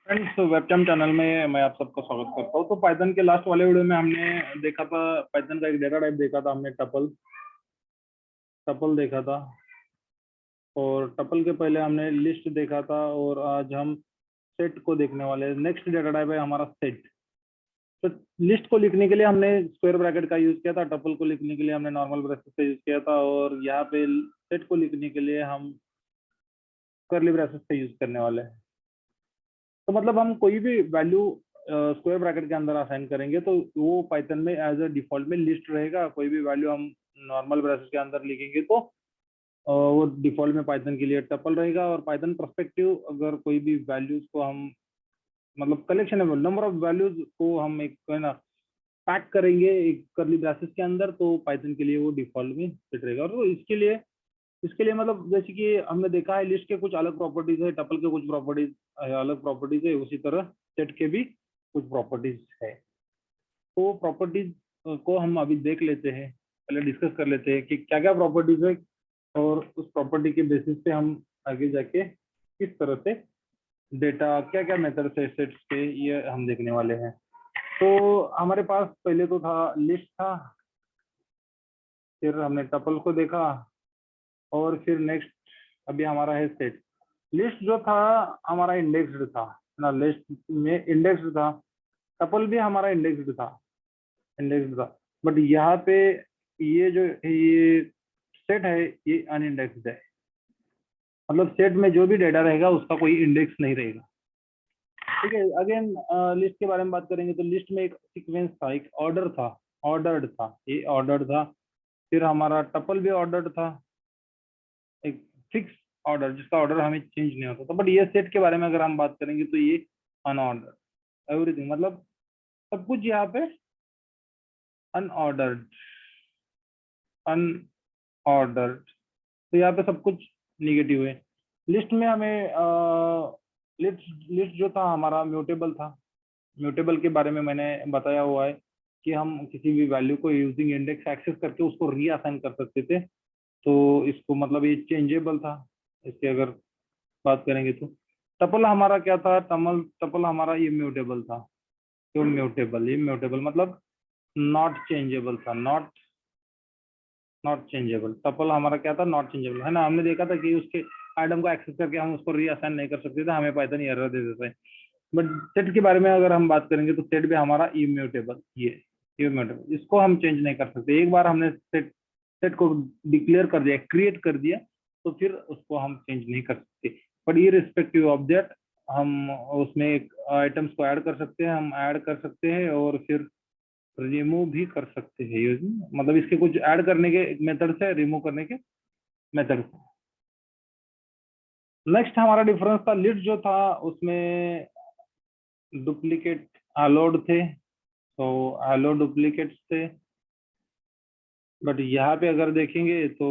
Friends, webcam channel में मैं आप सबका स्वागत करता हूँ। तो पाइथन के लास्ट वाले वीडियो में हमने देखा था, पाइथन का एक डेटा टाइप देखा था हमने, टपल टपल देखा था। और टपल के पहले हमने लिस्ट देखा था और आज हम सेट को देखने वाले हैं। नेक्स्ट डेटा टाइप है हमारा सेट। तो लिस्ट को लिखने के लिए हमने स्क्वायर ब्रैकेट का यूज किया था, टपल को लिखने के लिए हमने नॉर्मल ब्रेसेस का यूज किया था, और यहाँ पे सेट को लिखने के लिए हम कर्ली ब्रेसेस का यूज करने वाले हैं। तो मतलब हम कोई भी वैल्यू स्क्वायर ब्रैकेट के अंदर असाइन करेंगे तो वो पाइथन में एज अ डिफॉल्ट में लिस्ट रहेगा। कोई भी वैल्यू हम नॉर्मल ब्रैकेट के अंदर लिखेंगे तो वो डिफॉल्ट में पाइथन के लिए टपल रहेगा। और पाइथन पर्सपेक्टिव अगर कोई भी वैल्यूज को हम मतलब कलेक्शन है नंबर ऑफ वैल्यूज को हम एक है ना पैक करेंगे एक करली ब्रैकेट के अंदर, तो पाइथन के लिए वो डिफॉल्ट में फिट रहेगा। और इसके लिए मतलब जैसे कि हमने देखा है लिस्ट के कुछ अलग प्रॉपर्टीज है, टपल के कुछ प्रॉपर्टीज अलग प्रॉपर्टीज है, उसी तरह सेट के भी कुछ प्रॉपर्टीज है। तो प्रॉपर्टीज को हम अभी देख लेते हैं, पहले डिस्कस कर लेते हैं कि क्या क्या प्रॉपर्टीज है, और उस प्रॉपर्टी के बेसिस पे हम आगे जाके किस तरह से डेटा क्या क्या मेथड से सेट्स के ये हम देखने वाले हैं। तो हमारे पास पहले तो था लिस्ट था, फिर हमने टपल को देखा, और फिर नेक्स्ट अभी हमारा है सेट। लिस्ट जो था हमारा इंडेक्स्ड था ना, लिस्ट में इंडेक्स्ड था। टपल भी हमारा इंडेक्स्ड था। बट यहाँ पे ये जो ये सेट है ये अनइंडेक्स्ड है। मतलब सेट में जो भी डेटा रहेगा उसका कोई इंडेक्स नहीं रहेगा। ठीक है, अगेन लिस्ट के बारे में बात करेंगे तो लिस्ट में एक सीक्वेंस था, एक ऑर्डर था, ऑर्डर्ड था, ये ऑर्डर्ड था। फिर हमारा टपल भी ऑर्डर्ड था, एक फिक्स ऑर्डर जिसका ऑर्डर हमें चेंज नहीं होता था। बट ये सेट के बारे में अगर हम बात करेंगे तो ये अनऑर्डर एवरीथिंग, मतलब सब कुछ यहाँ पे अनऑर्डर्ड अनऑर्डर्ड। तो यहाँ पे सब कुछ निगेटिव है। लिस्ट में हमें लिस्ट लिस्ट जो था हमारा म्यूटेबल था। म्यूटेबल के बारे में मैंने बताया हुआ है कि हम किसी भी वैल्यू को यूजिंग इंडेक्स एक्सेस करके उसको रीअसाइन कर सकते थे। तो इसको मतलब ये चेंजेबल था। इसके अगर बात करेंगे तो टपल हमारा क्या था, टमल टपल हमारा ये म्यूटेबल था। तो म्यूटेबल, ये म्यूटेबल मतलब नॉट चेंजेबल था, नॉट नॉट चेंजेबल। टपल हमारा क्या था, नॉट चेंजेबल है ना। हमने देखा था कि उसके आइटम को एक्सेस करके हम उसको रीअसाइन नहीं कर सकते थे, हमें पाइथन एरर दे देता है। बट सेट के बारे में अगर हम बात करेंगे तो सेट भी हमारा इम्यूटेबल, ये इम्यूटेबल, इसको हम चेंज नहीं कर सकते। एक बार हमने सेट सेट को डिक्लेयर कर दिया, क्रिएट कर दिया, तो फिर उसको हम चेंज नहीं कर सकते। बट ये रिस्पेक्टिव ऑफ दैट हम उसमें एक आइटम्स को ऐड कर सकते हैं, हम ऐड कर सकते हैं और फिर रिमूव भी कर सकते हैं यूजिंग, मतलब इसके कुछ ऐड करने के मेथड्स है, रिमूव करने के मेथड्स। नेक्स्ट हमारा डिफरेंस था, लिस्ट जो था उसमें डुप्लीकेट अलाउड थे, तो हेलो डुप्लीकेट्स थे। बट यहाँ पे अगर देखेंगे तो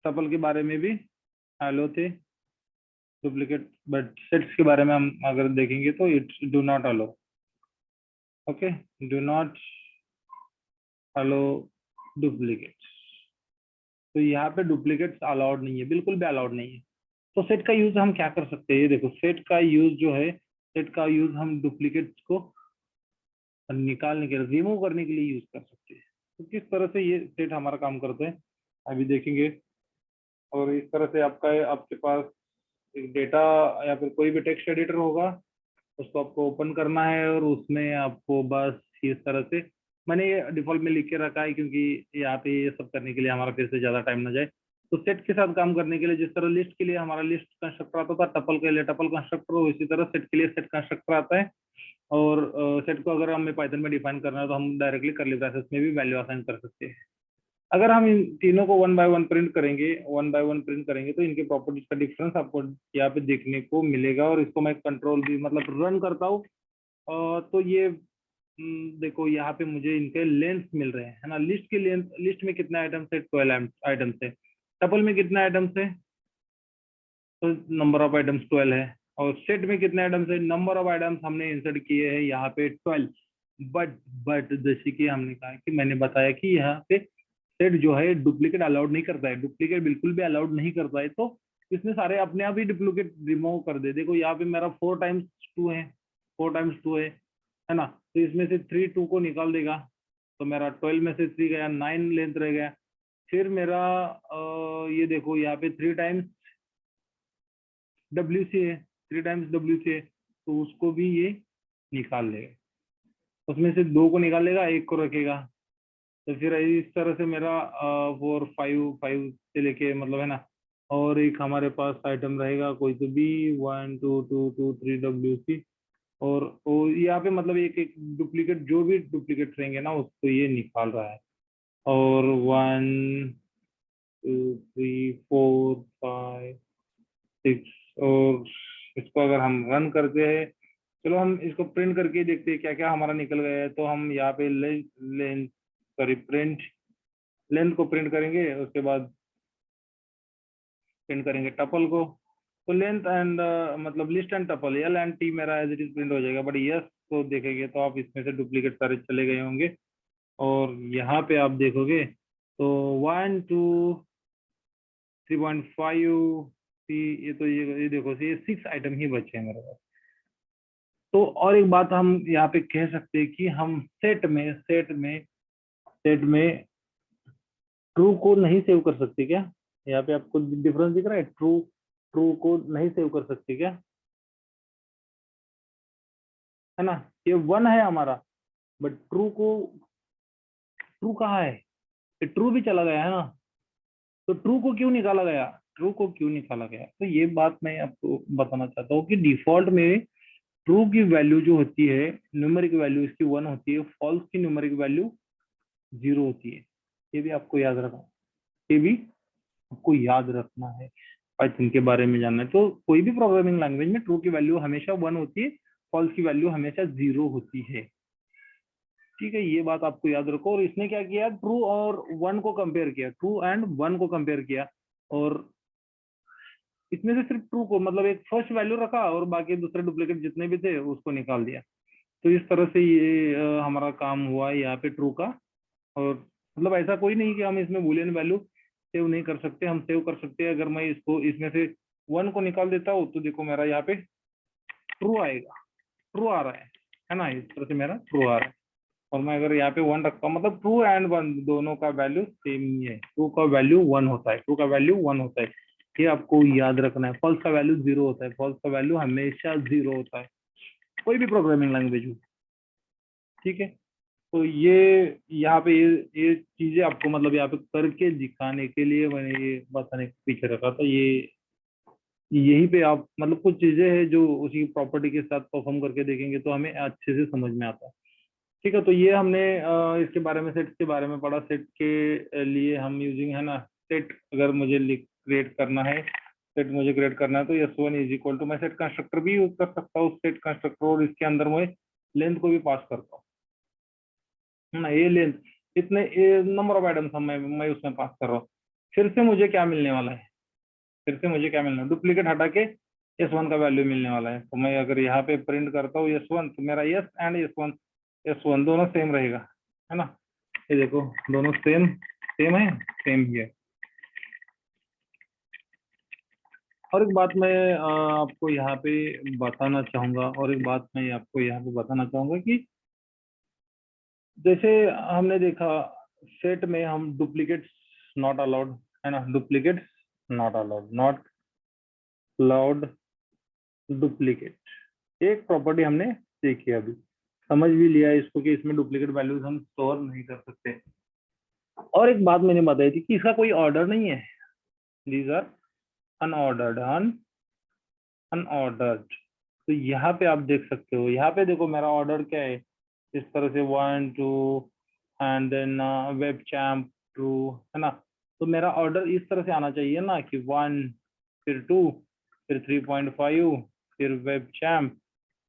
टपल के बारे में भी हेलो थे डुप्लीकेट, बट सेट्स के बारे में हम अगर देखेंगे तो it's do not allow. Okay, do not allow duplicates. तो यहाँ पे डुप्लीकेट्स अलाउड नहीं है, बिल्कुल भी अलाउड नहीं है। तो सेट का यूज हम क्या कर सकते हैं, ये देखो सेट का यूज जो है, सेट का यूज हम डुप्लीकेट्स को निकालने के रिमूव करने के लिए यूज कर सकते हैं। तो किस तरह से ये सेट हमारा काम करते हैं अभी देखेंगे। और इस तरह से आपके पास एक डेटा या फिर कोई भी टेक्स्ट एडिटर होगा, उसको आपको ओपन करना है और उसमें आपको बस इस तरह से, मैंने ये डिफॉल्ट में लिख के रखा है क्योंकि यहाँ पे ये सब करने के लिए हमारा फिर से ज्यादा टाइम ना जाए। तो सेट के साथ काम करने के लिए जिस तरह लिस्ट के लिए हमारा लिस्ट कंस्ट्रक्टर आता था, टपल के लिए टपल कंस्ट्रक्टर हो, इसी तरह सेट के लिए सेट कंस्ट्रक्टर आता है। और सेट को अगर हमें पाइथन में डिफाइन करना है तो हम डायरेक्टली कर्ली ब्रैकेट्स में भी वैल्यू असाइन कर सकते हैं। अगर हम इन तीनों को वन बाय वन प्रिंट करेंगे तो इनके प्रॉपर्टीज का डिफरेंस आपको यहाँ पे देखने को मिलेगा। और इसको मैं कंट्रोल भी मतलब रन करता हूँ, तो ये देखो यहाँ पे मुझे इनके लेंथ मिल रहे हैं, है ना। लिस्ट की लेंथ, लिस्ट में कितने आइटम्स है, 12 आइटम्स है। टपल में कितने आइटम्स है, तो नंबर ऑफ आइटम्स 12 है। और सेट में कितने आइटम्स है, नंबर ऑफ आइटम्स हमने इंसर्ट किए हैं यहाँ पे 12। बट जैसे कि हमने कहा कि मैंने बताया कि यहाँ पे सेट जो है डुप्लीकेट अलाउड नहीं करता है, डुप्लीकेट बिल्कुल भी अलाउड नहीं करता है। तो इसने सारे अपने आप ही डुप्लीकेट रिमूव कर दे। देखो यहाँ पे मेरा 4 टाइम्स 2 है, 4 टाइम्स 2 है ना, तो इसमें से 3 2 को निकाल देगा, तो मेरा 12 में से 3 गया, 9 लेंथ रह गया। फिर मेरा ये देखो यहाँ पे 3 टाइम्स WC है, 3 टाइम्स WC है, तो उसको भी ये निकाल लेगा, उसमें से 2 को निकाल लेगा, 1 को रखेगा। तो फिर इस तरह से मेरा 4 5 5 से लेके मतलब है ना, और एक हमारे पास आइटम रहेगा कोई तो भी 1 2 2 2 3 WC, और यहाँ पे मतलब एक एक डुप्लीकेट, जो भी डुप्लीकेट रहेंगे ना उसको ये निकाल रहा है। और 1 2 3 4 5 6, और इसको अगर हम रन करते हैं, चलो हम इसको प्रिंट करके देखते हैं क्या क्या हमारा निकल गया है। तो हम यहाँ पे लेंथ सॉरी प्रिंट लेंथ को प्रिंट करेंगे, उसके बाद प्रिंट करेंगे टपल को। तो लेंथ एंड मतलब लिस्ट एंड टपल LNT मेरा एज इट इज प्रिंट हो जाएगा। बट यस को देखेंगे तो आप इसमें से डुप्लीकेट सारे चले गए होंगे, और यहाँ पे आप देखोगे तो 1 2 3.5 ये तो ये देखो, ये 6 आइटम ही बचे हैं मेरे पास। तो और एक बात हम यहाँ पे कह सकते हैं कि हम सेट में ट्रू को नहीं सेव कर सकते क्या? यहाँ पे आपको डिफरेंस दिख रहा है, ट्रू ट्रू को नहीं सेव कर सकते क्या, है ना? ये 1 है हमारा, बट ट्रू कहाँ है? ये ट्रू भी चला गया है ना, तो ट्रू को क्यों निकाला गया? ट्रू को क्यों निकाला गया? तो ये बात मैं आपको बताना चाहता हूँ कि डिफॉल्ट में ट्रू की वैल्यू जो होती है, न्यूमेरिक वैल्यू इसकी 1 होती है, फॉल्स की न्यूमेरिक वैल्यू 0 होती है। ये भी आपको याद रखना, ये भी आपको याद रखना है। पाइथन के बारे में जानना है तो कोई भी प्रोग्रामिंग लैंग्वेज में ट्रू की वैल्यू हमेशा 1 होती है, फॉल्स की वैल्यू हमेशा 0 होती है। ठीक है, ये बात आपको याद रखो। और इसने क्या किया, ट्रू और 1 को कंपेयर किया, ट्रू एंड 1 को कंपेयर किया, और इसमें से सिर्फ ट्रू को मतलब एक फर्स्ट वैल्यू रखा, और बाकी दूसरे डुप्लीकेट जितने भी थे उसको निकाल दिया। तो इस तरह से ये हमारा काम हुआ है यहाँ पे ट्रू का। और मतलब ऐसा कोई नहीं कि हम इसमें बूलियन वैल्यू सेव नहीं कर सकते, हम सेव कर सकते हैं। अगर मैं इसको इसमें से 1 को निकाल देता हूँ तो देखो मेरा यहाँ पे ट्रू आएगा, ट्रू आ रहा है ना, इस तरह से मेरा ट्रू आ रहा है। और मैं अगर यहाँ पे 1 रखता हूँ, मतलब ट्रू एंड 1 दोनों का वैल्यू सेम ही है, ट्रू का वैल्यू 1 होता है, ट्रू का वैल्यू 1 होता है, ये आपको याद रखना है। फॉल्स का वैल्यू 0 होता है, फॉल्स का वैल्यू हमेशा 0 होता है, कोई भी प्रोग्रामिंग लैंग्वेज हो। ठीक है, तो ये यहाँ पे ये चीजें आपको मतलब यहाँ पे करके दिखाने के लिए मैंने ये बताने के पीछे रखा था। ये यहीं पे आप मतलब कुछ चीजें हैं जो उसी प्रॉपर्टी के साथ परफॉर्म करके देखेंगे तो हमें अच्छे से समझ में आता है। ठीक है, तो ये हमने इसके बारे में, सेट के बारे में पढ़ा। सेट के लिए हम यूजिंग है ना, सेट अगर मुझे क्रिएट करना है, सेट मुझे क्रिएट करना है तो S1 इज इक्वल टू, मैं सेट कंस्ट्रक्टर भी यूज कर सकता हूँ, सेट कंस्ट्रक्टर, और इसके अंदर मैं लेंथ को भी पास करता हूँ, है ना। ये लेंथ इतने नंबर ऑफ आइटम्स हम मैं उसमें पास कर रहा हूँ। फिर से मुझे क्या मिलने वाला है, फिर से मुझे क्या मिलना है, डुप्लीकेट हटा के S1 का वैल्यू मिलने वाला है। तो मैं अगर यहाँ पे प्रिंट करता हूँ S1, तो मेरा S एंड S1 दोनों सेम रहेगा, है ना। ये देखो दोनों सेम सेम है, सेम ही है। और एक बात मैं आपको यहाँ पे बताना चाहूंगा, और एक बात मैं आपको यहाँ पे बताना चाहूंगा कि जैसे हमने देखा सेट में हम डुप्लीकेट्स नॉट अलाउड, है ना, डुप्लीकेट्स नॉट अलाउड डुप्लीकेट, एक प्रॉपर्टी हमने देखी, अभी समझ भी लिया इसको कि इसमें डुप्लीकेट वैल्यूज हम स्टोर नहीं कर सकते। और एक बात मैंने बताई थी कि इसका कोई ऑर्डर नहीं है, दीज आर अनऑर्डर्ड, अनऑर्डर्ड। तो यहाँ पे आप देख सकते हो, यहाँ पे देखो मेरा ऑर्डर क्या है, इस तरह से 1 2 and then web champ two, है ना। तो मेरा ऑर्डर इस तरह से आना चाहिए ना कि 1 फिर 2 फिर 3.5 फिर वेब चैम्प,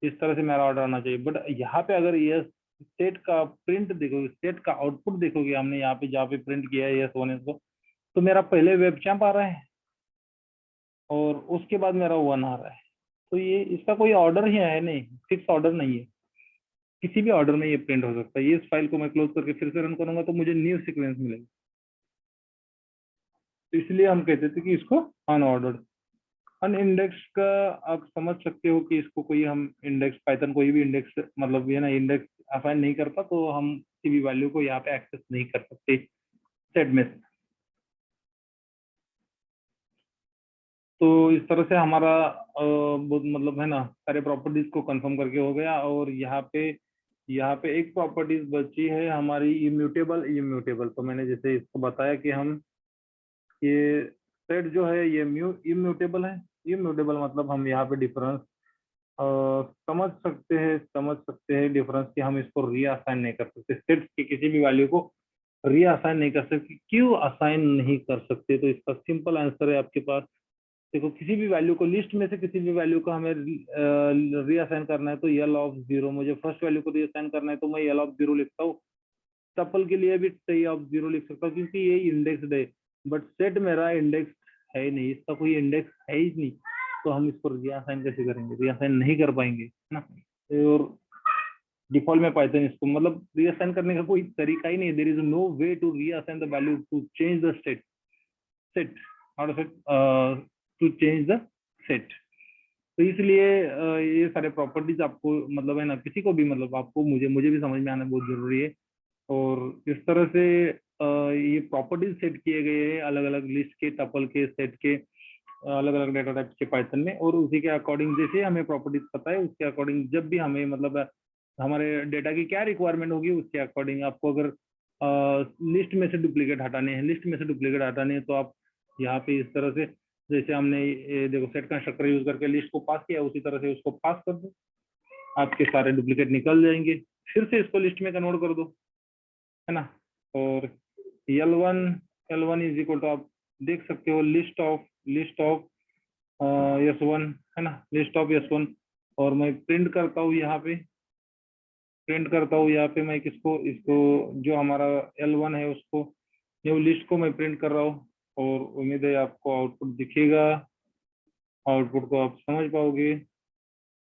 इस तरह से मेरा ऑर्डर आना चाहिए। बट यहाँ पे अगर ये स्टेट का प्रिंट देखोगे, स्टेट का आउटपुट देखोगे, हमने यहाँ पे जहाँ पे प्रिंट किया है यस होने को, तो मेरा पहले वेब चैम्प आ रहा है और उसके बाद मेरा 1 आ रहा है। तो ये इसका कोई ऑर्डर ही है नहीं, फिक्स ऑर्डर नहीं है, किसी भी ऑर्डर में ये प्रिंट हो सकता है। ये इस फाइल को मैं क्लोज करके फिर से रन करूंगा तो मुझे न्यू सीक्वेंस मिलेगा। तो इसलिए हम कहते थे कि इसको अनऑर्डर्ड। अनइंडेक्स का आप समझ सकते हो कि इसको कोई हम इंडेक्स पाइथन कोई भी इंडेक्स मतलब ये ना इंडेक्स असाइन नहीं करता, तो हम किसी भी वैल्यू को यहाँ पे एक्सेस नहीं कर सकते सेट में से। तो इस तरह से हमारा बहुत मतलब है ना सारे प्रॉपर्टीज को कंफर्म करके हो गया। और यहाँ पे एक प्रॉपर्टीज बची है हमारी इम्यूटेबल। इम्यूटेबल तो मैंने जैसे इसको बताया कि हम ये सेट जो है ये इम्यूटेबल है। इम्यूटेबल मतलब हम यहाँ पे डिफरेंस समझ सकते हैं डिफरेंस कि हम इसको रीअसाइन नहीं कर सकते, सेट की किसी भी वैल्यू को रीअसाइन नहीं कर सकते। क्यों असाइन नहीं कर सकते? तो इसका सिंपल आंसर है आपके पास। देखो, किसी भी वैल्यू को लिस्ट में से किसी भी वैल्यू को हमें रीअसाइन करना है तो यल ऑफ जीरो, मुझे फर्स्ट वैल्यू को रीअसाइन करना है तो मैं यल ऑफ जीरो लिखता हूँ। टपल के लिए भी टी ऑफ जीरो लिख सकता हूँ क्योंकि ये इंडेक्स है। बट सेट मेरा इंडेक्स है ही नहीं, इसका कोई इंडेक्स है ही नहीं, तो हम इसको रीअसाइन कैसे करेंगे? रीअसाइन नहीं कर पाएंगे, है ना। और डिफॉल्ट में पाइथन इसको मतलब रीअसाइन करने का कोई तरीका ही नहीं। There is no way to reassign the value to change the set how to to change the set. तो इसलिए ये सारे प्रॉपर्टीज आपको मतलब है ना किसी को भी मतलब आपको मुझे मुझे भी समझ में आना बहुत जरूरी है। और इस तरह से ये प्रॉपर्टीज सेट किए गए हैं अलग अलग लिस्ट के, टपल के, सेट के, अलग अलग डेटा टाइप्स के पाइथन में। और उसी के अकॉर्डिंग जैसे हमें प्रॉपर्टीज पता है उसके अकॉर्डिंग जब भी हमें मतलब हमारे डेटा की क्या रिक्वायरमेंट होगी उसके अकॉर्डिंग आपको अगर लिस्ट में से डुप्लीकेट हटाने हैं, लिस्ट में से डुप्लीकेट हटाने हैं तो आप यहाँ पे इस तरह से जैसे हमने ये देखो सेट कंस्ट्रक्टर यूज करके लिस्ट को पास किया उसी तरह से उसको पास कर दो, आपके सारे डुप्लीकेट निकल जाएंगे। फिर से इसको लिस्ट में कन्वर्ट कर दो, है ना। और L1 इज इक्वल टू आप देख सकते हो लिस्ट ऑफ S1, है ना, लिस्ट ऑफ S1। और मैं प्रिंट करता हूँ यहाँ पे मैं किसको, इसको जो हमारा L1 है उसको, जो लिस्ट को मैं प्रिंट कर रहा हूँ। और उम्मीद है आपको आउटपुट दिखेगा, आउटपुट को आप समझ पाओगे।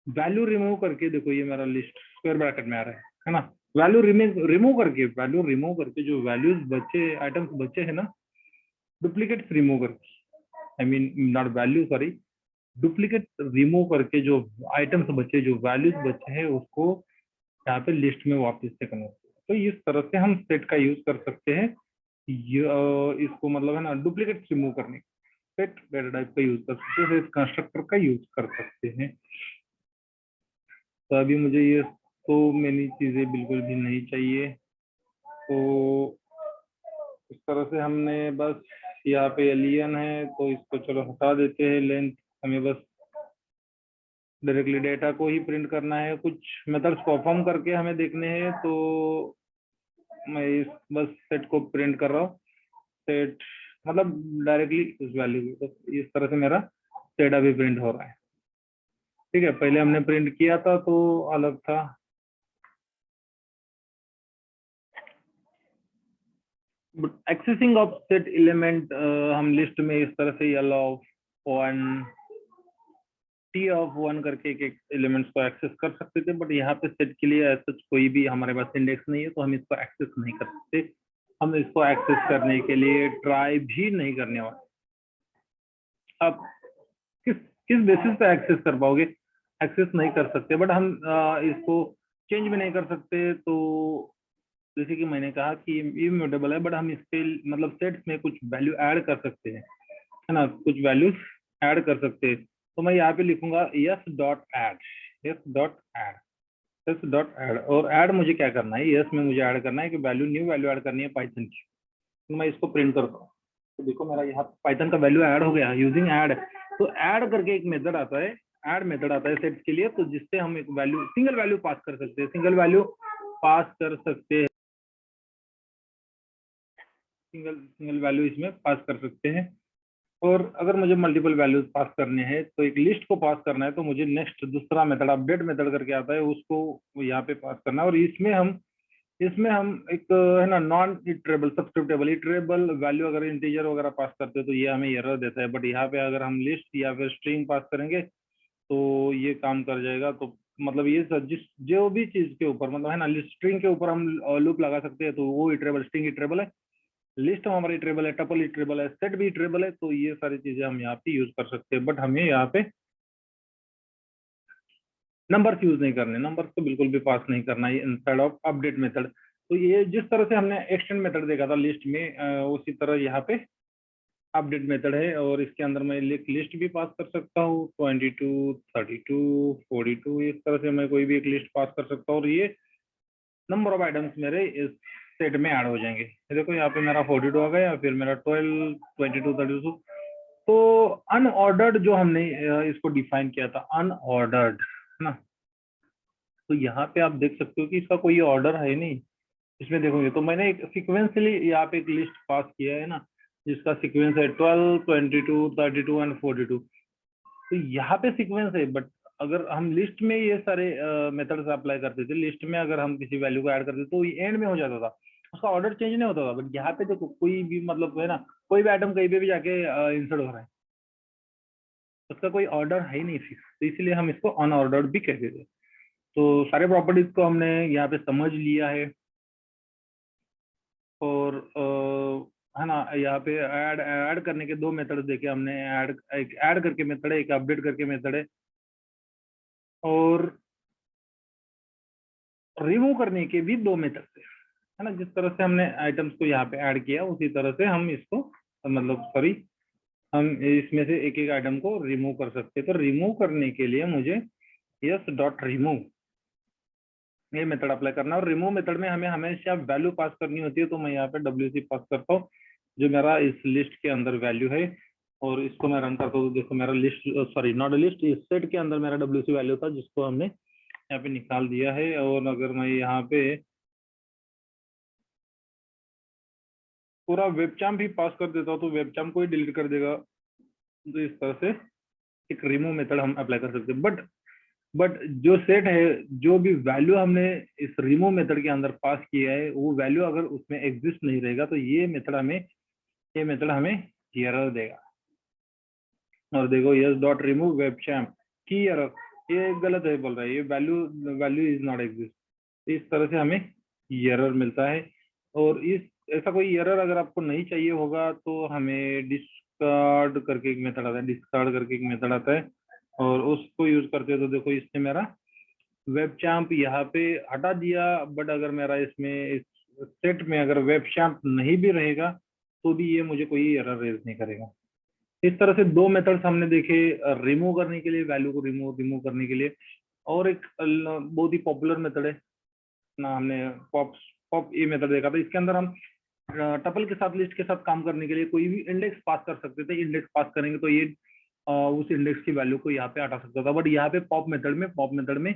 वैल्यू रिमूव करके देखो ये मेरा लिस्ट स्क्वायर ब्रैकेट में आ रहा है ना। वैल्यू रिमूव करके जो वैल्यूज बचे, आइटम्स बचे है ना, डुप्लीकेट्स रिमूव करके, I mean not value sorry, duplicate remove करके जो आइटम्स बचे, जो वैल्यूज बचे हैं उसको यहाँ पे लिस्ट में वापस से कन्वर्ट। तो इस तरह से हम सेट का यूज कर सकते हैं। इसको मतलब है ना डुप्लीकेट रिमूव करने, सेट डेटा टाइप का यूज कर सकते हैं, कंस्ट्रक्टर का यूज कर सकते हैं। तो अभी मुझे ये तो मैनी चीजें बिल्कुल भी नहीं चाहिए। तो इस तरह से हमने बस यहाँ पे एलियन है तो इसको चलो हटा देते हैं लेंथ। हमें बस डायरेक्टली डेटा को ही प्रिंट करना है, कुछ मेथड्स परफॉर्म करके हमें देखने हैं। तो मैं इस बस सेट को प्रिंट कर रहा हूँ, सेट मतलब डायरेक्टली इस वैल्यू को, तो इस तरह से मेरा सेट अभी प्रिंट हो रहा है। ठीक है, पहले हमने प्रिंट किया था तो अलग था। एक्सेसिंग ऑफ सेट एलिमेंट हम लिस्ट में इस तरह से L of one, T of one करके एक एक एलिमेंट्स को एक्सेस कर सकते थे। बट यहाँ पे सेट के लिए ऐसा कोई भी हमारे पास इंडेक्स नहीं है तो हम इसको एक्सेस नहीं कर सकते। हम इसको एक्सेस करने के लिए ट्राई भी नहीं करने वाले। अब किस किस बेसिस पे एक्सेस कर पाओगे? एक्सेस नहीं कर सकते, बट हम इसको चेंज भी नहीं कर सकते। तो जैसे कि मैंने कहा कि इम्यूटेबल है, बट हम इसके मतलब सेट्स में कुछ वैल्यू ऐड कर सकते हैं, है ना, कुछ वैल्यूज ऐड कर सकते हैं। तो मैं यहाँ पे लिखूंगा yes dot add, yes dot add, yes dot add. और ऐड मुझे क्या करना है, यस में मुझे ऐड करना है कि वैल्यू, न्यू वैल्यू ऐड करनी है पाइथन की। तो मैं इसको प्रिंट करता हूँ तो देखो मेरा यहाँ पाइथन का वैल्यू ऐड हो गया यूजिंग ऐड। तो ऐड करके एक मेथड आता है, ऐड मेथड आता है सेट्स के लिए, तो जिससे हम एक वैल्यू, सिंगल वैल्यू पास कर सकते हैं, सिंगल वैल्यू पास कर सकते हैं, सिंगल वैल्यू इसमें पास कर सकते हैं। और अगर मुझे मल्टीपल वैल्यूज पास करने हैं तो एक लिस्ट को पास करना है तो मुझे नेक्स्ट दूसरा मेथड अपडेट मेथड करके आता है, उसको यहाँ पे पास करना है। और इसमें हम एक है ना नॉन इटरेबल सब्सक्रिप्टेबल इटरेबल वैल्यू अगर इंटीजर वगैरह पास करते हैं तो ये हमें एरर देता है। बट यहाँ पे अगर हम लिस्ट या फिर स्ट्रिंग पास करेंगे तो ये काम कर जाएगा। तो मतलब ये जिस जो भी चीज के ऊपर मतलब है ना स्ट्रिंग के ऊपर हम लूप लगा सकते हैं तो वो इटरेबल, स्ट्रिंग इटरेबल है। लिस्ट हमारी इटरेबल है, टपल इटरेबल है, सेट भी इटरेबल है, तो ये सारी चीजें हम यहाँ पे यूज कर सकते हैं। बट हमें यहाँ पे नंबर्स यूज नहीं करने, नंबर्स तो बिल्कुल भी पास नहीं करना है इंस्टेड ऑफ अपडेट मेथड। तो ये जिस तरह से हमने एक्सटेंड मेथड देखा था लिस्ट में, उसी तरह यहाँ पे अपडेट मेथड है। और इसके अंदर मैं लिस्ट भी पास कर सकता हूँ, 22, 32, 42, इस तरह से मैं कोई भी एक लिस्ट पास कर सकता हूँ, और ये नंबर ऑफ आइटम्स मेरे इस सेट में ऐड हो जाएंगे। देखो यहाँ पे मेरा 42 आ गया, फिर मेरा 12, 22, 32। तो अनऑर्डर्ड जो हमने इसको डिफाइन किया था, अनऑर्डर्ड, है ना। तो यहाँ पे आप देख सकते हो कि इसका कोई ऑर्डर है नहीं। इसमें देखोगे तो मैंने एक सिक्वेंसली यहाँ पे एक लिस्ट पास किया है ना, जिसका सीक्वेंस है 12, 22, 32 एंड 42। तो यहाँ पे सीक्वेंस है, बट अगर हम लिस्ट में ये सारे मेथड्स अप्लाई करते थे, लिस्ट में अगर हम किसी वैल्यू को ऐड करते तो ये एंड में हो जाता था, उसका ऑर्डर चेंज नहीं होता था। बट यहाँ पे देखो कोई भी मतलब है ना, कोई भी आइटम कहीं पे भी जाके इंसर्ट हो रहा है, उसका कोई ऑर्डर है ही नहीं फिक्स, तो इसलिए हम इसको अनऑर्डर्ड भी कहते थे। तो सारे प्रॉपर्टीज को हमने यहाँ पे समझ लिया है। और है ना, यहाँ पे ऐड ऐड करने के दो मेथड देखे हमने, ऐड एक ऐड करके मेथड है, एक अपडेट करके मेथड है। और रिमूव करने के भी दो मेथड है ना। जिस तरह से हमने आइटम्स को यहाँ पे ऐड किया, उसी तरह से हम इसको मतलब सॉरी, हम इसमें से एक एक आइटम को रिमूव कर सकते हैं। तो रिमूव करने के लिए मुझे यस डॉट रिमूव ये मेथड अप्लाई करना है। और रिमूव मेथड में हमें हमेशा वैल्यू पास करनी होती है, तो मैं यहाँ पे डब्ल्यूसी पास करता हूँ, जो मेरा इस लिस्ट के अंदर वैल्यू है। और इसको मैं रन करता हूँ, तो देखो मेरा लिस्ट, सॉरी नॉट लिस्ट, इस सेट के अंदर मेरा डब्ल्यूसी वैल्यू था, जिसको हमने यहाँ पे निकाल दिया है। और अगर मैं यहाँ पे पूरा वेबचाम भी पास कर देता हूँ, तो वेबचाम को ही डिलीट कर देगा। तो इस तरह से एक रिमूव मेथड हम अप्लाई कर सकते हैं। बट जो सेट है, जो भी वैल्यू हमने इस रिमूव मेथड के अंदर पास किया है, वो वैल्यू अगर उसमें एग्जिस्ट नहीं रहेगा, तो ये मेथड हमें एरर देगा। और देखो यस डॉट रिमूव वेबचैम की एरर, ये गलत है बोल रहा है, ये value value is not exist. इस तरह से हमें एरर मिलता है। और इस ऐसा कोई एरर अगर आपको नहीं चाहिए होगा, तो हमें डिस्कार्ड करके एक मेथड आता है, डिस्कार्ड करके एक मेथड आता है, और उसको यूज करते हैं। तो देखो इसने मेरा वेब चैम्प यहाँ पे हटा दिया। बट अगर मेरा इसमें इस सेट में अगर वेब चैम्प नहीं भी रहेगा, तो भी ये मुझे कोई एरर रेज नहीं करेगा। इस तरह से दो मेथड्स हमने देखे, रिमूव करने के लिए, वैल्यू को रिमूव रिमूव करने के लिए। और एक बहुत ही पॉपुलर मेथड है ना, हमने पॉप पॉप ये मेथड देखा था। इसके अंदर हम टपल के साथ, लिस्ट के साथ काम करने के लिए कोई भी इंडेक्स पास कर सकते थे। इंडेक्स पास करेंगे तो ये उस इंडेक्स की वैल्यू को यहाँ पे हटा सकता था। बट यहाँ पे पॉप मेथड में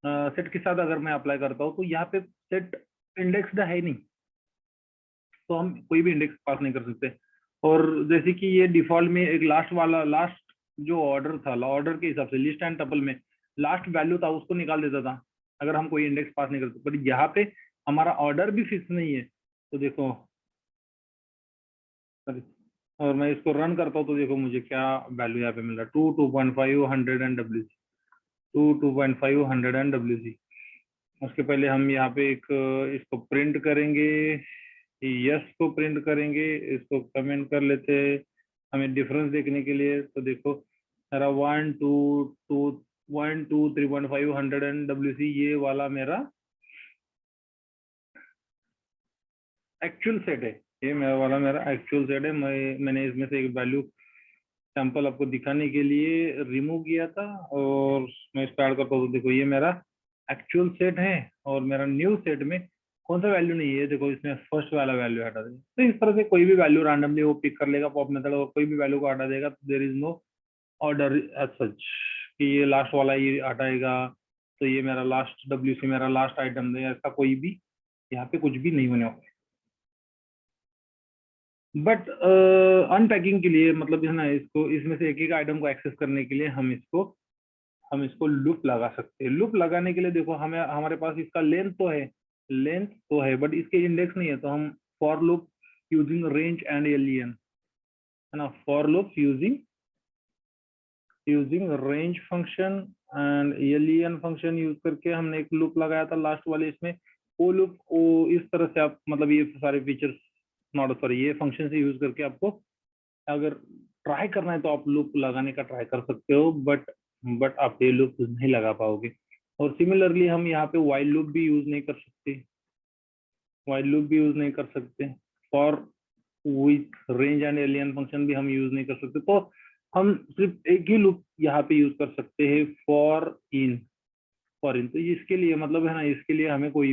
सेट के साथ अगर मैं अप्लाई करता हूँ, तो यहाँ पे सेट इंडेक्स्ड है नहीं, तो हम कोई भी इंडेक्स पास नहीं कर सकते। और जैसे कि ये डिफॉल्ट में एक लास्ट जो ऑर्डर था, ऑर्डर के हिसाब से लिस्ट एंड टपल में लास्ट वैल्यू था, उसको निकाल देता था अगर हम कोई इंडेक्स पास नहीं करते। बट यहाँ पे हमारा ऑर्डर भी फिक्स नहीं है। तो देखो, और मैं इसको रन करता हूँ, तो देखो मुझे क्या वैल्यू यहाँ पे मिल रहा है, 2, 2.5, 100 and W C, 2, 2.5, 100 and W C. उसके पहले हम यहाँ पे एक इसको प्रिंट करेंगे, यस को प्रिंट करेंगे, इसको कमेंट कर लेते हैं हमें डिफरेंस देखने के लिए। तो देखो मेरा 1, 2, 2, 1, 2, 3.5, 100 एंड डब्ल्यू सी, ये वाला मेरा एक्चुअल सेट है। ये मेरा वाला मेरा एक्चुअल सेट है। मैंने इसमें से एक वैल्यू सैंपल आपको दिखाने के लिए रिमूव किया था, और मैं स्टार्ट करता हूँ। तो देखो ये मेरा एक्चुअल सेट है, और मेरा न्यू सेट में कौन सा वैल्यू नहीं है, देखो इसमें फर्स्ट वाला वैल्यू हटा देगा। तो इस तरह से कोई भी वैल्यू रैंडमली वो पिक कर लेगा पॉप मेथड, और कोई भी वैल्यू को हटा देगा। तो there is no order as such कि ये लास्ट वाला ये हटाएगा, तो ये मेरा लास्ट डब्ल्यू सी मेरा लास्ट आइटम है, ऐसा कोई भी यहाँ पे कुछ भी नहीं होने वाला। बट अनपैकिंग के लिए, मतलब है ना, इसको इसमें से एक एक आइटम को एक्सेस करने के लिए हम इसको लूप लगा सकते हैं। लूप लगाने के लिए देखो हमें, हमारे पास इसका लेंथ तो है बट इसके इंडेक्स नहीं है। तो हम for loop using range and alien, है ना, for loop using range function and alien function use करके हमने एक लूप लगाया था लास्ट वाले इसमें। वो लूप, वो इस तरह से आप मतलब ये सारे फीचर्स नॉट सॉरी, ये फंक्शन से यूज करके आपको अगर ट्राई करना है तो आप लूप लगाने का ट्राई कर सकते हो, बट आप ये लूप नहीं लगा पाओगे। और सिमिलरली हम यहाँ पे वाइल लूप भी यूज नहीं कर सकते, वाइल लूप भी यूज नहीं कर सकते, for with range and alien function भी हम यूज नहीं कर सकते। तो हम सिर्फ एक ही लूप यहाँ पे यूज कर सकते हैं, फॉर इन। तो इसके लिए मतलब है ना, इसके लिए हमें कोई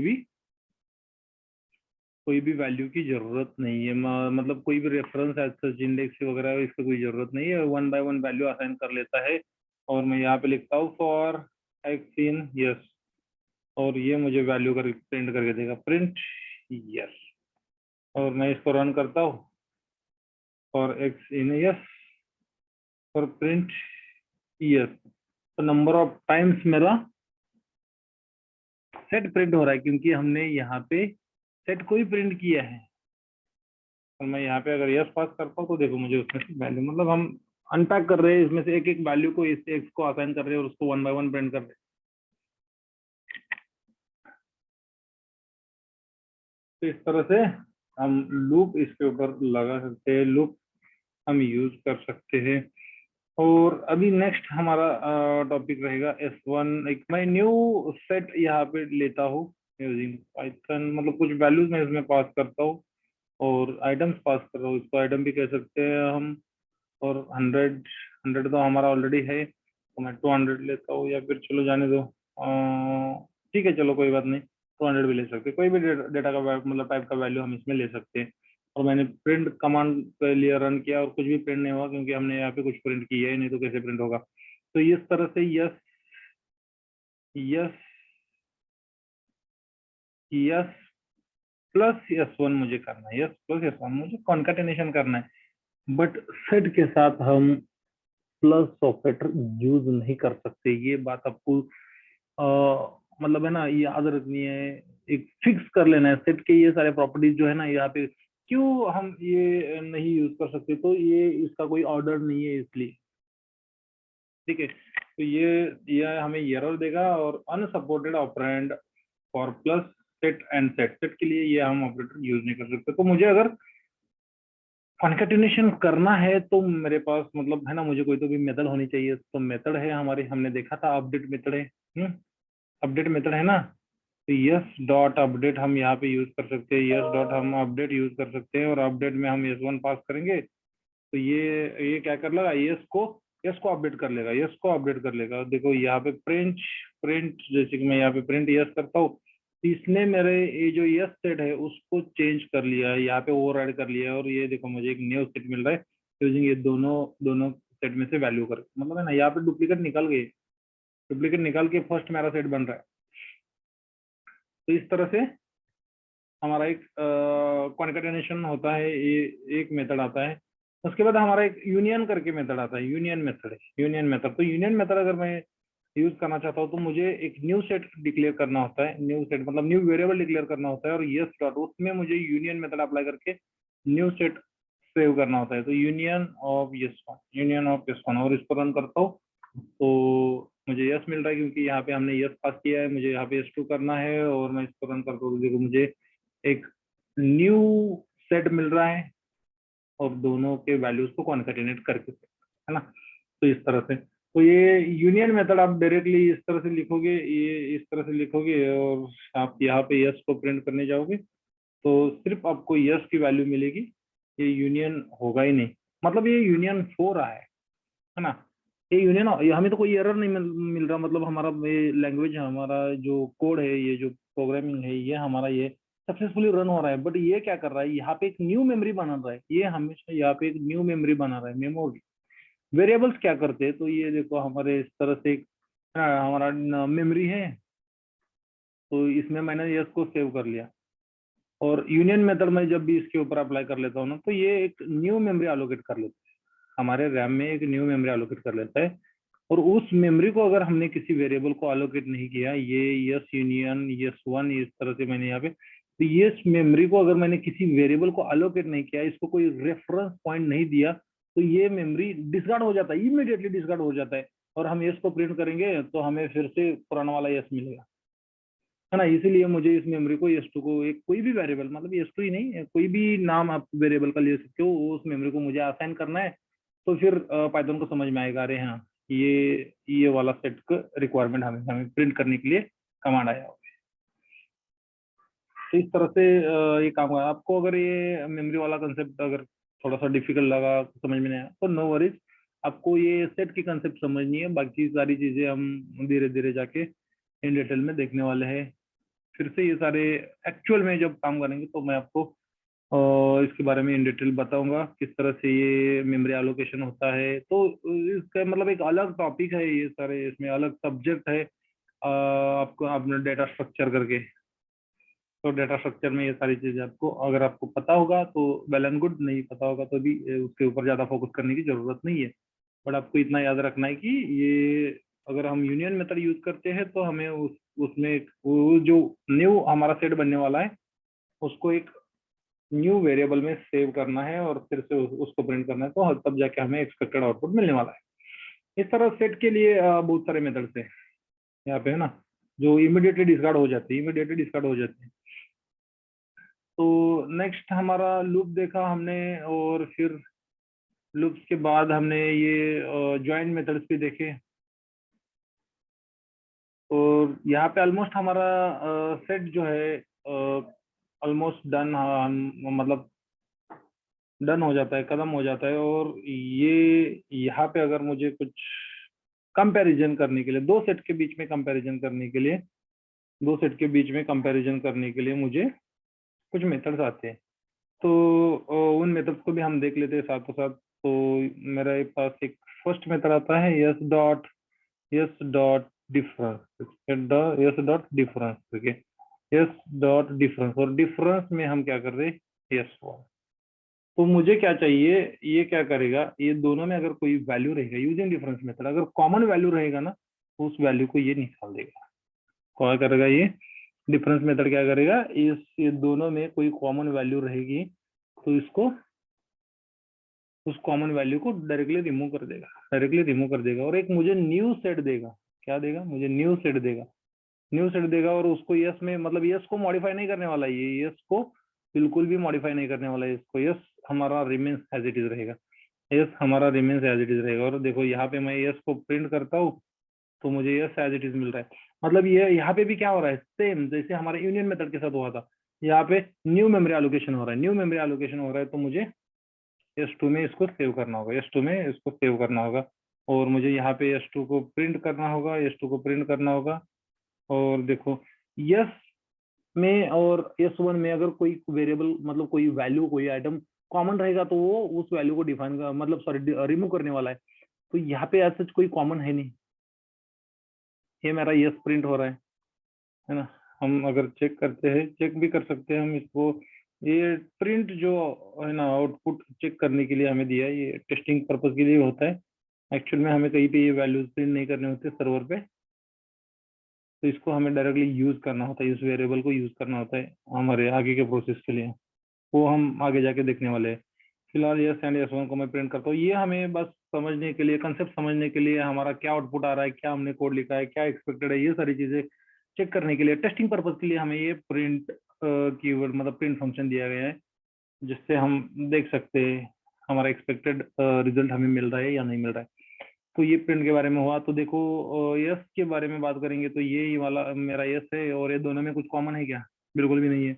भी वैल्यू की जरूरत नहीं है, मतलब कोई भी रेफरेंस सच इंडेक्स वगैरह इसकी कोई जरूरत नहीं है, one by one value assign कर लेता है। और मैं यहाँ पे लिखता हूँ फॉर एक्स इन यस, और ये मुझे वैल्यू कर प्रिंट करके देगा, प्रिंट यस। और मैं इसको रन करता हूँ, for x in yes, for print yes. तो नंबर ऑफ टाइम्स मेरा सेट प्रिंट हो रहा है, क्योंकि हमने यहाँ पे सेट को ही प्रिंट किया है। और मैं यहाँ पे अगर यस पास करता हूँ तो देखो मुझे उसमें से वैल्यू, मतलब हम अनपैक कर रहे हैं इसमें से एक एक वैल्यू को, इस एक्स को असाइन कर रहे हैं और उसको वन बाय वन प्रिंट कर रहे हैं। तो इस तरह से हम लूप इसके ऊपर लगा सकते हैं, लूप हम यूज कर सकते हैं। और अभी नेक्स्ट हमारा टॉपिक रहेगा S1। एक मैं न्यू सेट यहाँ पे लेता हूँ यूजिंग पाइथन, मतलब कुछ वैल्यूज मैं इसमें पास करता हूँ और आइटम्स पास कर रहा हूँ, इसको आइटम भी कह सकते हैं हम। और 100 तो हमारा ऑलरेडी है, तो मैं 200 लेता हूँ, या फिर चलो जाने दो, ठीक है चलो कोई बात नहीं, 200 भी ले सकते हैं। कोई भी डेटा का मतलब टाइप का वैल्यू हम इसमें ले सकते हैं। और मैंने प्रिंट कमांड के लिए रन किया और कुछ भी प्रिंट नहीं हुआ, क्योंकि हमने यहाँ पे कुछ प्रिंट किया है नहीं, तो कैसे प्रिंट होगा। तो इस तरह से yes yes yes plus S1 मुझे करना है, यस प्लस S1 मुझे कॉन्काटेनेशन करना है। बट सेट के साथ हम प्लस ऑपरेटर यूज नहीं कर सकते, ये बात आपको मतलब है ना याद रखनी है, एक फिक्स कर लेना है। सेट के ये सारे प्रॉपर्टीज जो है ना यहाँ पे क्यों हम ये नहीं यूज कर सकते, तो ये इसका कोई ऑर्डर नहीं है इसलिए, ठीक है। तो ये हमें एरर देगा, और unsupported operand for plus set and set के लिए ये हम ऑपरेटर यूज नहीं कर सकते। तो मुझे अगर कॉन्केटिनेशन करना है तो मेरे पास मतलब है ना, मुझे कोई तो भी मेथड होनी चाहिए। तो मेथड है हमारे, हमने देखा था अपडेट मेथड है, अपडेट मेथड है ना। तो यस डॉट अपडेट हम यहाँ पे यूज कर सकते हैं, यस डॉट हम अपडेट यूज कर सकते हैं, और अपडेट में हम S1 पास करेंगे तो ये क्या कर लेगा, यस को अपडेट कर लेगा, यस को अपडेट कर लेगा। देखो यहाँ पे प्रिंट प्रिंट जैसे कि मैं यहाँ पे प्रिंट यस करता हूँ, इसने मेरे ये जो यस सेट है उसको चेंज कर लिया है, यहाँ पे ओवरराइड कर लिया है, और ये देखो मुझे एक न्यू सेट मिल रहा है यूजिंग ये दोनों दोनों सेट में से वैल्यू कर, मतलब है ना यहाँ पे डुप्लीकेट निकल गए, डुप्लीकेट निकाल के फर्स्ट मेरा सेट बन रहा है। तो इस तरह से हमारा एक कॉन्केटेनेशन होता है, ये एक मेथड आता है। उसके बाद हमारा एक यूनियन करके मेथड आता है, यूनियन मेथड है, यूनियन मेथड। तो यूनियन मेथड अगर मैं यूज करना चाहता हूँ तो मुझे एक न्यू सेट डिक्लेयर करना होता है, न्यू सेट मतलब न्यू वेरिएबल डिक्लेयर करना होता है, और यस डॉट उसमें मुझे यूनियन मेथड अप्लाई करके न्यू सेट सेव करना होता है। तो यूनियन ऑफ यस वन, और इसको रन करता हूँ तो मुझे यस मिल रहा है, क्योंकि यहाँ पे हमने यस पास किया है। मुझे यहाँ पे S2 करना है, और मैं इसको रन करता हूँ तो देखो मुझे एक न्यू सेट मिल रहा है, और दोनों के वैल्यूज को कॉन्केटिनेट करके, है ना। तो इस तरह से, तो ये यूनियन मेथड आप डायरेक्टली इस तरह से लिखोगे, ये इस तरह से लिखोगे, और आप यहाँ पे यस को प्रिंट करने जाओगे तो सिर्फ आपको यस की वैल्यू मिलेगी, ये यूनियन होगा ही नहीं, मतलब ये यूनियन हो रहा है ना। ये यूनियन, ये हमें तो कोई एरर नहीं मिल रहा, मतलब हमारा ये लैंग्वेज, हमारा जो कोड है, ये जो प्रोग्रामिंग है, ये हमारा ये सक्सेसफुली रन हो रहा है। बट ये क्या कर रहा है, यहाँ पे एक न्यू मेमोरी बना रहा है, ये हमेशा यहाँ पे एक न्यू मेमोरी बना रहा है, मेमोरी। वेरिएबल्स क्या करते हैं, तो ये देखो हमारे इस तरह से एक हमारा मेमोरी है, तो इसमें मैंने यस को सेव कर लिया, और यूनियन मेथड में जब भी इसके ऊपर अप्लाई कर लेता हूँ ना, तो ये एक न्यू मेमोरी एलोकेट कर लेता है, हमारे रैम में एक न्यू मेमोरी एलोकेट कर लेता है। और उस मेमोरी को अगर हमने किसी वेरिएबल को एलोकेट नहीं किया, ये यस यूनियन यस वन इस तरह से मैंने यहाँ पे, तो ये मेमोरी को अगर मैंने किसी वेरिएबल को एलोकेट नहीं किया, इसको कोई रेफरेंस पॉइंट नहीं दिया, तो ये मेमोरी डिस्कार्ड हो जाता है, इमीडिएटली डिस्कार्ड हो जाता है। और हम यस को प्रिंट करेंगे तो हमें फिर से पुराना वाला यस मिलेगा। है ना। इसीलिए मुझे इस मेमोरी को S2 को एक कोई भी वेरिएबल, मतलब S2 ही नहीं, कोई भी नाम आप वेरिएबल का ले सकते हो, उस मेमोरी को मुझे असाइन करना है। तो फिर पाइथन को समझ में आएगा, अरे हाँ ये वाला सेट का रिक्वायरमेंट हमें हमें प्रिंट करने के लिए कमांड आया हो। तो इस तरह से ये काम है। आपको अगर ये मेमोरी वाला कंसेप्ट अगर थोड़ा सा डिफिकल्ट लगा, समझ में नहीं आया, तो नो वरीज, आपको ये सेट की कंसेप्ट समझनी है। बाकी सारी चीजें हम धीरे धीरे जाके इन डिटेल में देखने वाले हैं। फिर से ये सारे एक्चुअल में जब काम करेंगे तो मैं आपको इसके बारे में इन डिटेल बताऊंगा, किस तरह से ये मेमोरी एलोकेशन होता है। तो इसका मतलब एक अलग टॉपिक है, ये सारे इसमें अलग सब्जेक्ट है। आपको आपने डेटा स्ट्रक्चर करके, तो डेटा स्ट्रक्चर में ये सारी चीजें आपको अगर आपको पता होगा तो वेल एंड गुड, नहीं पता होगा तो भी उसके ऊपर ज्यादा फोकस करने की जरूरत नहीं है। बट आपको इतना याद रखना है कि ये अगर हम यूनियन मेथड यूज करते हैं तो हमें उसमें वो जो न्यू हमारा सेट बनने वाला है उसको एक न्यू वेरिएबल में सेव करना है और फिर से उसको प्रिंट करना है, तो तब जाके हमें एक्सपेक्टेड आउटपुट मिलने वाला है। इस तरह सेट के लिए बहुत सारे मेथड्स है यहाँ पे, है ना, जो इमीडिएटली डिस्कार्ड हो जाते हैं, इमीडिएटली डिस्कार्ड हो जाते हैं। तो नेक्स्ट हमारा लूप देखा हमने, और फिर लूप्स के बाद हमने ये ज्वाइन मेथड्स भी देखे। और यहाँ पे ऑलमोस्ट हमारा सेट जो है ऑलमोस्ट डन, मतलब डन हो जाता है, खत्म हो जाता है। और ये यहाँ पे अगर मुझे कुछ कंपैरिजन करने के लिए, दो सेट के बीच में कंपैरिजन करने के लिए, दो सेट के बीच में कंपैरिजन करने के लिए मुझे कुछ मेथड्स आते हैं। तो उन मेथड्स को भी हम देख लेते हैं साथों साथ। तो मेरे पास एक फर्स्ट मेथड आता है yes dot difference, yes dot difference, ठीक है। यस डॉट डिफरेंस, और डिफरेंस में हम क्या कर रहे हैं, यस वन। तो मुझे क्या चाहिए, ये क्या करेगा, ये दोनों में अगर कोई वैल्यू रहेगा यूजिंग डिफरेंस मेथड, अगर कॉमन वैल्यू रहेगा ना तो उस वैल्यू को ये निकाल देगा। क्या करेगा ये डिफरेंस मेथड, क्या करेगा, ये दोनों में कोई कॉमन वैल्यू रहेगी तो इसको, उस कॉमन वैल्यू को डायरेक्टली रिमूव कर देगा, डायरेक्टली रिमूव कर देगा। और एक मुझे न्यू सेट देगा, क्या देगा, मुझे न्यू सेट देगा, न्यू सेट देगा। और उसको यस में, मतलब यस को मॉडिफाई नहीं करने वाला, ये यस को बिल्कुल भी मॉडिफाई नहीं करने वाला है इसको। यस हमारा रिमेन्स एज इट इज रहेगा, यस हमारा रिमेन्स एज इट इज रहेगा। और देखो यहाँ पे मैं यस को प्रिंट करता हूँ तो मुझे यस एज इट इज मिल रहा है। मतलब ये यहाँ पे भी क्या हो रहा है, सेम जैसे हमारे यूनियन मेथड के साथ हुआ था, यहाँ पे न्यू मेमोरी एलोकेशन हो रहा है, न्यू मेमोरी एलोकेशन हो रहा है। तो मुझे S2 में इसको सेव करना होगा, S2 में इसको सेव करना होगा। और मुझे यहाँ पे S2 को प्रिंट करना होगा, S2 को प्रिंट करना होगा। और देखो यस में और S1 में अगर कोई वेरिएबल, मतलब कोई वैल्यू, कोई आइटम कॉमन रहेगा तो वो उस वैल्यू को डिफाइन, मतलब सॉरी रिमूव करने वाला है। तो यहाँ पे ऐसा कोई कॉमन है नहीं, ये मेरा यस प्रिंट हो रहा है ना। हम अगर चेक करते हैं, चेक भी कर सकते हैं हम इसको, ये प्रिंट जो है ना आउटपुट चेक करने के लिए हमें दिया है, ये टेस्टिंग पर्पज के लिए होता है। एक्चुअल में हमें कहीं पे ये वैल्यूज प्रिंट नहीं करने होते सर्वर पे, तो इसको हमें डायरेक्टली यूज करना होता है, इस वेरिएबल को यूज करना होता है हमारे आगे के प्रोसेस के लिए। वो हम आगे जाके देखने वाले हैं। फिलहाल यस एंड यस वन को मैं प्रिंट करता हूँ। ये हमें बस समझने के लिए, कंसेप्ट समझने के लिए, हमारा क्या आउटपुट आ रहा है, क्या हमने कोड लिखा है, क्या एक्सपेक्टेड है, ये सारी चीजें चेक करने के लिए, टेस्टिंग पर्पज के लिए हमें ये प्रिंट कीवर्ड, मतलब प्रिंट फंक्शन दिया गया है, जिससे हम देख सकते हैं हमारा एक्सपेक्टेड रिजल्ट हमें मिल रहा है या नहीं मिल रहा है। तो ये प्रिंट के बारे में हुआ। तो देखो यस के बारे में बात करेंगे तो ये वाला मेरा यस है, और ये दोनों में कुछ कॉमन है क्या, बिल्कुल भी नहीं है।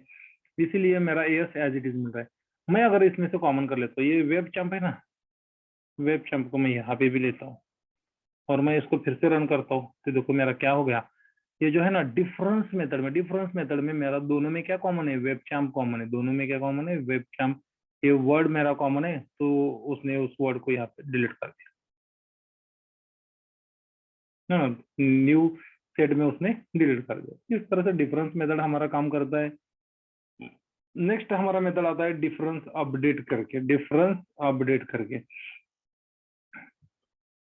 इसीलिए मेरा यस एज इट इज मिल रहा है। मैं अगर इसमें से कॉमन कर लेता हूँ, ये वेब चंप है ना, वेब चंप को मैं यहाँ पे भी लेता हूँ और मैं इसको फिर से रन करता हूँ, तो देखो मेरा क्या हो गया, ये जो है ना डिफरेंस मेथड में, डिफरेंस मेथड में मेरा दोनों में क्या कॉमन है, वेब चैम्प कॉमन है, दोनों में क्या कॉमन है, वेब चैम्प। ये वर्ड मेरा कॉमन है तो उसने उस वर्ड को यहाँ पे डिलीट कर दिया ना, न्यू सेट में उसने डिलीट कर दिया। इस तरह से डिफरेंस मेथड हमारा काम करता है। नेक्स्ट हमारा मेथड आता है डिफरेंस अपडेट करके, डिफरेंस अपडेट करके।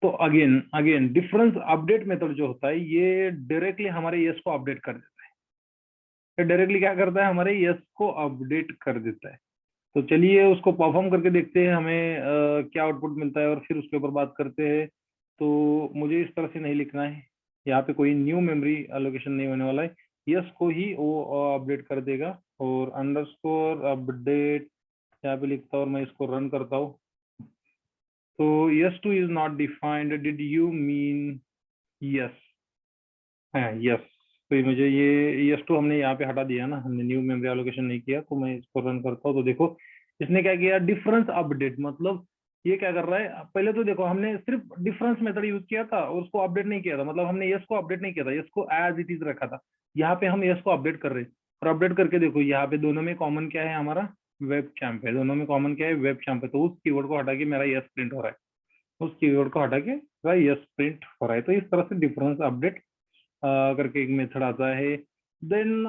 तो again again difference update method जो होता है ये डायरेक्टली हमारे यस को अपडेट कर देता है, डायरेक्टली क्या करता है, हमारे यस को अपडेट कर देता है। तो चलिए उसको परफॉर्म करके देखते हैं, हमें क्या आउटपुट मिलता है और फिर उसके ऊपर बात करते हैं। तो मुझे इस तरह से नहीं लिखना है, यहाँ पे कोई न्यू मेमोरी एलोकेशन नहीं होने वाला है। यस को ही वो अपडेट कर देगा। और अंडरस्कोर अपडेट यहाँ पे लिखता हूँ और मैं इसको रन करता हूँ। तो yes2 is not defined, did you mean yes है यस। तो ये मुझे ये यस2 हमने यहाँ पे हटा दिया ना, हमने न्यू मेमोरी एलोकेशन नहीं किया। तो मैं इसको रन करता हूँ तो देखो इसने क्या किया, डिफरेंस अपडेट। मतलब ये क्या कर रहा है, पहले तो देखो हमने सिर्फ डिफरेंस मेथड यूज किया था और उसको अपडेट नहीं किया था, मतलब हमने यस को अपडेट नहीं किया था, यस को एज इट इज रखा था। यहाँ पे हम यस को अपडेट कर रहे हैं और अपडेट करके देखो यहाँ पे दोनों में कॉमन क्या है, हमारा वेब कैम्प है। दोनों में कॉमन क्या है, वेब कैम्प है। तो उस कीवर्ड को हटा के मेरा यस प्रिंट हो रहा है, उस कीवर्ड को हटा के मेरा यस प्रिंट हो रहा है। तो इस तरह से डिफरेंस अपडेट करके एक मेथड आता है। देन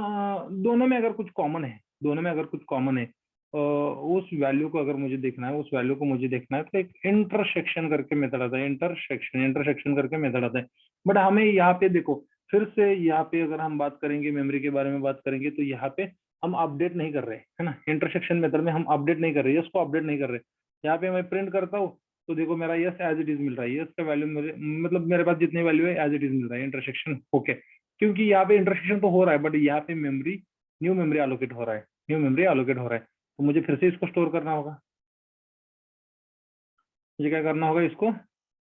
दोनों में अगर कुछ कॉमन है, दोनों में अगर कुछ कॉमन है, उस वैल्यू को अगर मुझे देखना है, उस वैल्यू को मुझे देखना है, तो एक इंटरसेक्शन करके मेथड आता है। इंटरसेक्शन इंटरसेक्शन करके मेथड आता है। बट हमें यहाँ पे देखो, फिर से यहाँ पे अगर हम बात करेंगे, मेमोरी के बारे में बात करेंगे, तो यहाँ पे हम अपडेट नहीं कर रहे है ना। इंटरसेक्शन मेथड में हम अपडेट नहीं कर रहे, इसको अपडेट नहीं कर रहे। यहाँ पे मैं प्रिंट करता हूँ तो देखो मेरा यस एज इट इज मिल रहा है। यस का वैल्यू मेरे मतलब मेरे पास जितनी वैल्यू है एज इट इज मिल रहा है, इंटरसेक्शन ओके। क्योंकि यहाँ पे इंटरसेक्शन तो हो रहा है बट यहाँ पे मेमोरी, न्यू मेमोरी एलोकेट हो रहा है, न्यू मेमोरी एलोकेट हो रहा है। तो मुझे फिर से इसको स्टोर करना होगा। मुझे क्या करना होगा, इसको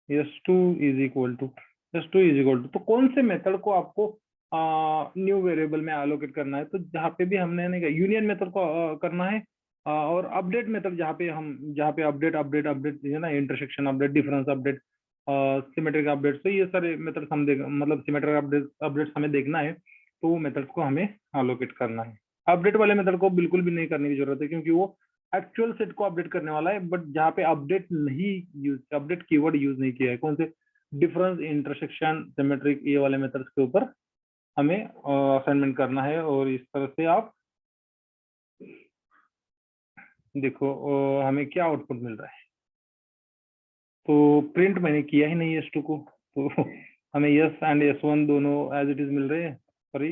s2 is equal to, s2 is equal to, तो कौन से मेथड को आपको न्यू वेरिएबल में एलोकेट करना है। तो जहाँ पे भी हमने नहीं कहा यूनियन मेथड को करना है, और अपडेट मेथड जहाँ पे हम, जहाँ पे अपडेट अपडेट अपडेट है ना, intersection update, difference update, symmetric update, तो ये सारे मेथड हम देख, मतलब सिमेट्रिक अपडेट अपडेट्स हमें देखना है, तो वो मेथड्स को हमें एलोकेट करना है। अपडेट वाले मेथड को बिल्कुल भी नहीं करने की जरूरत है, क्योंकि वो एक्चुअल सेट को अपडेट करने वाला है। बट जहाँ पे अपडेट नहीं यूज, अपडेट कीवर्ड यूज नहीं किया है, कौन से, डिफरेंस, इंटरसेक्शन, सिमेट्रिक, ये वाले मेथड्स के ऊपर हमें असाइनमेंट करना है। और इस तरह से आप देखो हमें क्या आउटपुट मिल रहा है। तो प्रिंट मैंने किया ही नहीं S2 को, तो हमें यस एंड S1 दोनों एज इट इज मिल रहे हैं। सॉरी,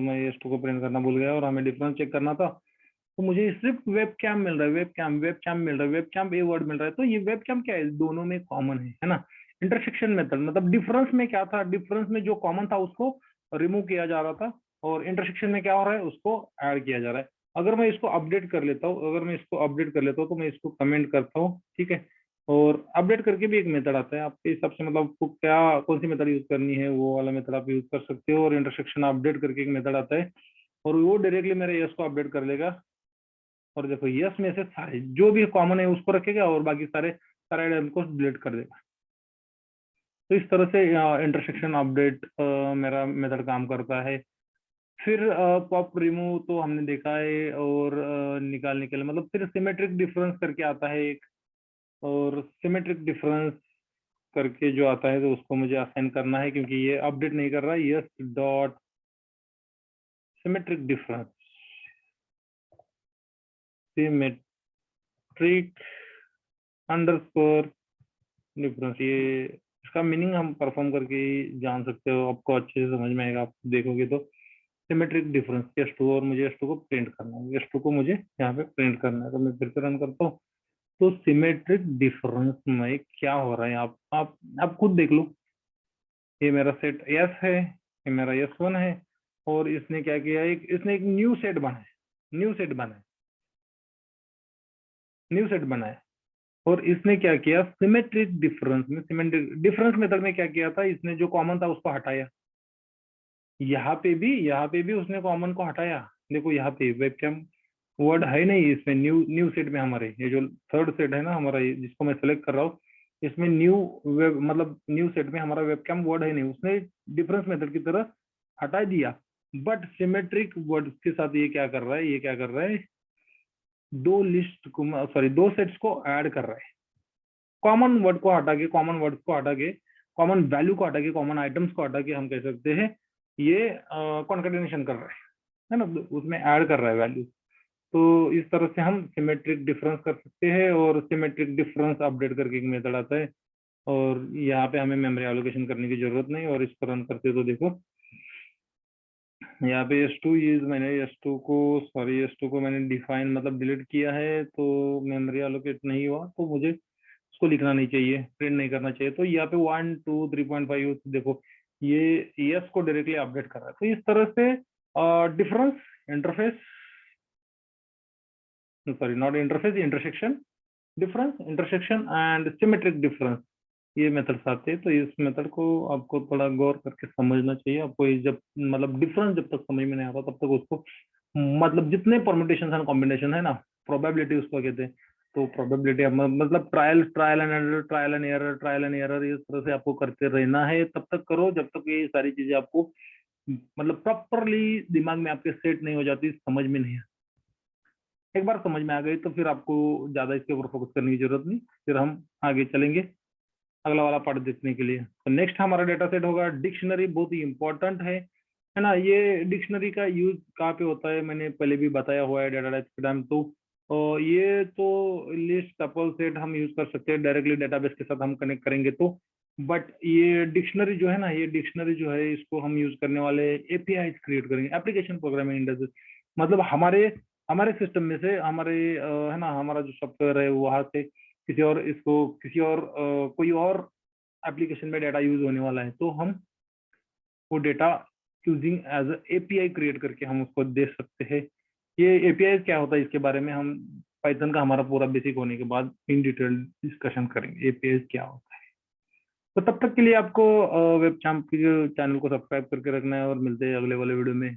मैं S2 को प्रिंट करना भूल गया और हमें डिफरेंस चेक करना था। तो मुझे सिर्फ वेब कैम मिल रहा है, वेब कैम मिल रहा है, वेब कैम ये वर्ड मिल रहा है। तो ये वेब कैम क्या है, दोनों में कॉमन है ना। इंटरसेक्शन मेथड मतलब डिफरेंस में क्या था, डिफरेंस में जो कॉमन था उसको रिमूव किया जा रहा था, और इंटरसेक्शन में क्या हो रहा है, उसको ऐड किया जा रहा है। अगर मैं इसको अपडेट कर लेता हूँ, अगर मैं इसको अपडेट कर लेता हूँ तो मैं इसको कमेंट करता हूँ, ठीक है। और अपडेट करके भी एक मेथड आता है आपके हिसाब से, मतलब आपको क्या कौन सी मेथड यूज करनी है वो वाला मेथड आप यूज कर सकते हो। और इंटरसेक्शन अपडेट करके एक मेथड आता है और वो डायरेक्टली मेरे यस को अपडेट कर लेगा। और देखो यस में से सारे जो भी कॉमन है उसको रखेगा और बाकी सारे सारे एलिमेंट को डिलीट कर देगा। तो इस तरह से इंटरसेक्शन अपडेट मेरा मेथड काम करता है। फिर पॉप रिमूव तो हमने देखा है, और निकालने के लिए मतलब फिर सिमेट्रिक डिफरेंस करके आता है एक, और सिमेट्रिक डिफरेंस करके जो आता है तो उसको मुझे असाइन करना है, क्योंकि ये अपडेट नहीं कर रहा है। Yes dot symmetric difference, symmetric underscore difference, ये इसका मीनिंग हम परफॉर्म करके ही जान सकते हो, आपको अच्छे से समझ में आएगा आप देखोगे तो। सिमेट्रिक डिफरेंस S2, और मुझे S2 को प्रिंट करना है, S2 को मुझे यहाँ पे प्रिंट करना है। तो मैं फिर से रन करता हूँ। तो सिमेट्रिक डिफरेंस में क्या हो रहा है, आप खुद देख लो। ये मेरा सेट S है, ये मेरा S1 है, और इसने क्या किया, एक इसने एक न्यू सेट बनाया, न्यू सेट बनाया, न्यू सेट बनाया। और इसने क्या किया, सिमेट्रिक डिफरेंस में, सिमेट्रिक डिफरेंस मेथड में क्या किया था, इसने जो कॉमन था उसको हटाया। यहाँ पे भी उसने कॉमन को हटाया। देखो यहाँ पे वेबकैम वर्ड है नहीं इसमें, न्यू न्यू सेट में हमारे ये जो थर्ड सेट है ना हमारा, ये जिसको मैं सेलेक्ट कर रहा हूँ, इसमें न्यू वेब मतलब न्यू सेट में हमारा वेबकैम वर्ड है नहीं, उसने डिफरेंस मेथड की तरह हटा दिया। बट सिमेट्रिक वर्ड के साथ ये क्या कर रहा है, ये क्या कर रहा है, दो लिस्ट को, सॉरी दो सेट्स को ऐड कर रहा है। कॉमन वर्ड को हटा के, कॉमन वर्ड्स को हटा के, कॉमन वैल्यू को हटा के, कॉमन आइटम्स को हटा के हम कह सकते हैं ये कॉन्केटिनेशन कर रहा है ना, उसमें ऐड कर रहा है वैल्यू। तो इस तरह से हम सिमेट्रिक डिफरेंस कर सकते हैं, और सिमेट्रिक डिफरेंस अपडेट करके एक मेथड आता है। और यहाँ पे हमें मेमोरी एलोकेशन करने की जरूरत नहीं, और इसको रन करते तो देखो यहाँ पे S2 यूज, मैंने S2 को, सॉरी S2 को मैंने डिफाइन मतलब डिलीट किया है, तो मेमोरी एलोकेट नहीं हुआ, तो मुझे उसको लिखना नहीं चाहिए, प्रिंट नहीं करना चाहिए। तो यहाँ पे 1 2 3.5 देखो ये यस को डायरेक्टली अपडेट कर रहा है। तो इस तरह से difference, interface, sorry not interface, intersection, difference, intersection and symmetric difference, ये मेथड्स आते हैं। तो इस मेथड को आपको थोड़ा गौर करके समझना चाहिए। आपको ये जब मतलब डिफरेंस जब तक समझ में नहीं आता तब तक उसको मतलब जितने परम्यूटेशन एंड कॉम्बिनेशन है ना, प्रोबेबिलिटी उसको कहते हैं। तो प्रोबेबिलिटी मतलब trial trial and error, trial and error, trial and error, इस तरह से आपको करते रहना है। तब तक करो जब तक ये सारी चीजें आपको मतलब प्रॉपरली दिमाग में आपके सेट नहीं हो जाती, समझ में नहीं है। एक बार समझ में आ गई तो फिर आपको ज्यादा इसके ऊपर फोकस करने की जरूरत नहीं। फिर हम आगे चलेंगे अगला वाला पार्ट देखने के लिए। तो नेक्स्ट हमारा डेटा सेट होगा डिक्शनरी। बहुत ही इंपॉर्टेंट है ना। ये डिक्शनरी का यूज कहाँ पे होता है मैंने पहले भी बताया हुआ है डेटा टाइप के टाइम। तो ये तो लिस्ट टपल सेट हम यूज कर सकते हैं डायरेक्टली डेटाबेस के साथ हम कनेक्ट करेंगे तो। बट ये डिक्शनरी जो है ना, ये डिक्शनरी जो है इसको हम यूज करने वाले एपीआई क्रिएट करेंगे, एप्लीकेशन प्रोग्रामिंग इंटरफेस। मतलब हमारे हमारे सिस्टम में से हमारे है ना, हमारा जो सॉफ्टवेयर है वहां से किसी और इसको किसी और कोई और एप्लीकेशन में डाटा यूज होने वाला है तो हम वो data using as API create करके हम उसको दे सकते हैं। ये एपीआई क्या होता है इसके बारे में हम पाइथन का हमारा पूरा बेसिक होने के बाद इन डिटेल डिस्कशन करेंगे एपीआई क्या होता है। तो तब तक के लिए आपको वेब चैम्प के चैनल को सब्सक्राइब करके रखना है और मिलते हैं अगले वाले वीडियो में।